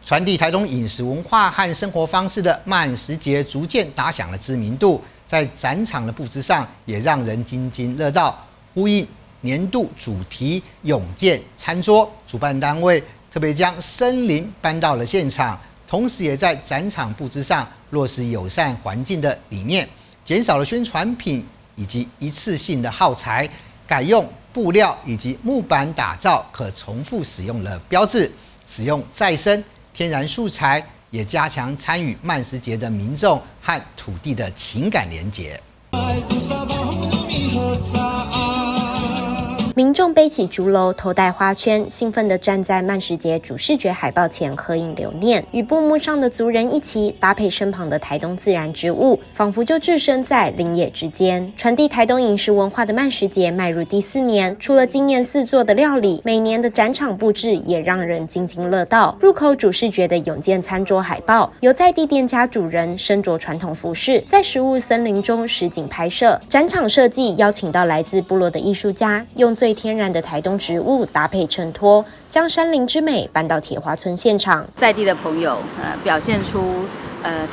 传递台东饮食文化和生活方式的慢食节逐渐打响了知名度，在展场的布置上也让人津津乐道，呼应年度主题永健餐桌。主办单位特别将森林搬到了现场，同时也在展场布置上落实友善环境的理念，减少了宣传品以及一次性的耗材，改用布料以及木板打造可重复使用的标志，使用再生天然素材，也加强参与慢食节的民众和土地的情感连结。民众背起竹篓，头戴花圈，兴奋地站在慢食节主视觉海报前合影留念，与布幕上的族人一起搭配身旁的台东自然植物，仿佛就置身在林野之间。传递台东饮食文化的慢食节迈入第4年，除了惊艳四座的料理，每年的展场布置也让人津津乐道。入口主视觉的永健餐桌海报，由在地店家主人身着传统服饰，在食物森林中实景拍摄。展场设计邀请到来自部落的艺术家，用最天然的台东植物搭配衬托，将山林之美搬到铁花村现场。在地的朋友表现出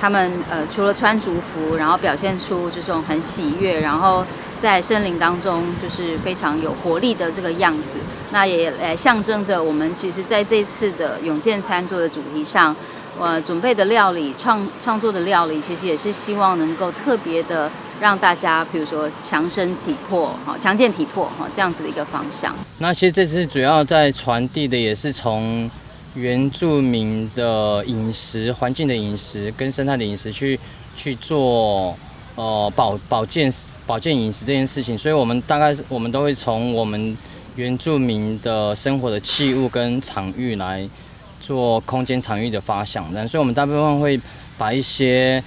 他们除了穿族服，然后表现出这种很喜悦，然后在森林当中就是非常有活力的这个样子。那也象征着我们其实在这次的永健餐桌的主题上，准备的料理创作的料理，其实也是希望能够特别的让大家，比如说强身体魄、强健体魄这样子的一个方向。那其实这次主要在传递的也是从原住民的饮食、环境的饮食跟生态的饮食去做保健饮食这件事情，所以我们都会从我们原住民的生活的器物跟场域来做空间场域的发想，所以我们大部分会把一些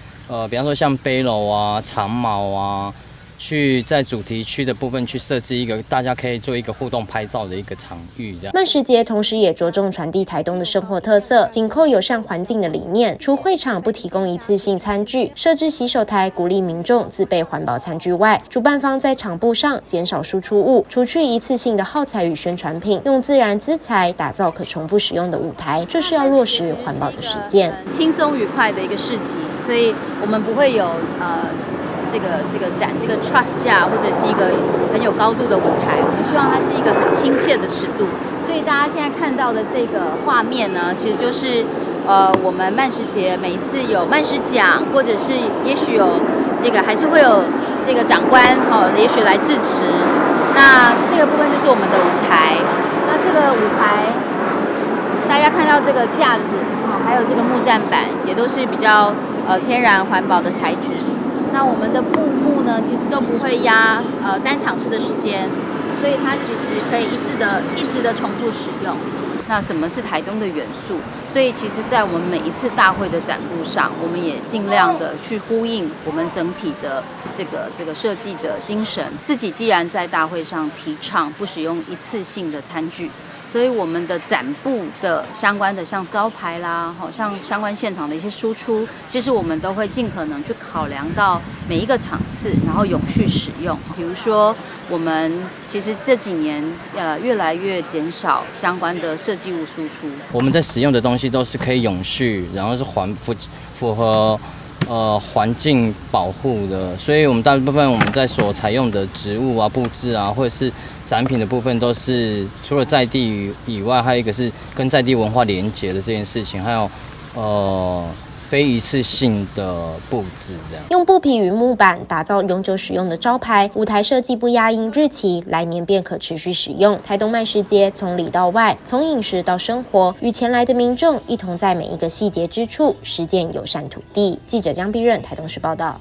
比方说像背篓啊、长矛啊，去在主题区的部分去设置一个大家可以做一个互动拍照的一个场域。这样慢食节同时也着重传递台东的生活特色，紧扣友善环境的理念。除会场不提供一次性餐具，设置洗手台，鼓励民众自备环保餐具外，主办方在场布上减少输出物，除去一次性的耗材与宣传品，用自然资材打造可重复使用的舞台，这是要落实环保的实践。轻松愉快的一个市集，所以我们不会有这个 truss 架或者是一个很有高度的舞台，我们希望它是一个很亲切的尺度。所以大家现在看到的这个画面呢，其实就是我们慢食节每一次有慢食奖，或者是也许有还是会有这个长官也许来致辞。那这个部分就是我们的舞台。那这个舞台大家看到这个架子还有这个木栈板，也都是比较天然环保的材质。那我们的布幕呢，其实都不会压单场次的时间，所以它其实可以一直的重复使用。那什么是台东的元素？所以其实在我们每一次大会的展布上，我们也尽量的去呼应我们整体的这个设计的精神。自己既然在大会上提倡不使用一次性的餐具，所以我们的展布的相关的像招牌啦，像相关现场的一些输出，其实我们都会尽可能去考量到每一个场次，然后永续使用。比如说，我们其实这几年越来越减少相关的设计物输出。我们在使用的东西都是可以永续，然后是符合环境保护的，所以我们大部分我们在所采用的植物啊、布置啊，或者是展品的部分，都是除了在地以外，还有一个是跟在地文化连结的这件事情，还有非一次性的布置，这样用布匹与木板打造永久使用的招牌，舞台设计不压印日期，来年便可持续使用。台东慢食节从里到外，从饮食到生活，与前来的民众一同在每一个细节之处实践友善土地。记者江碧任台东市报道。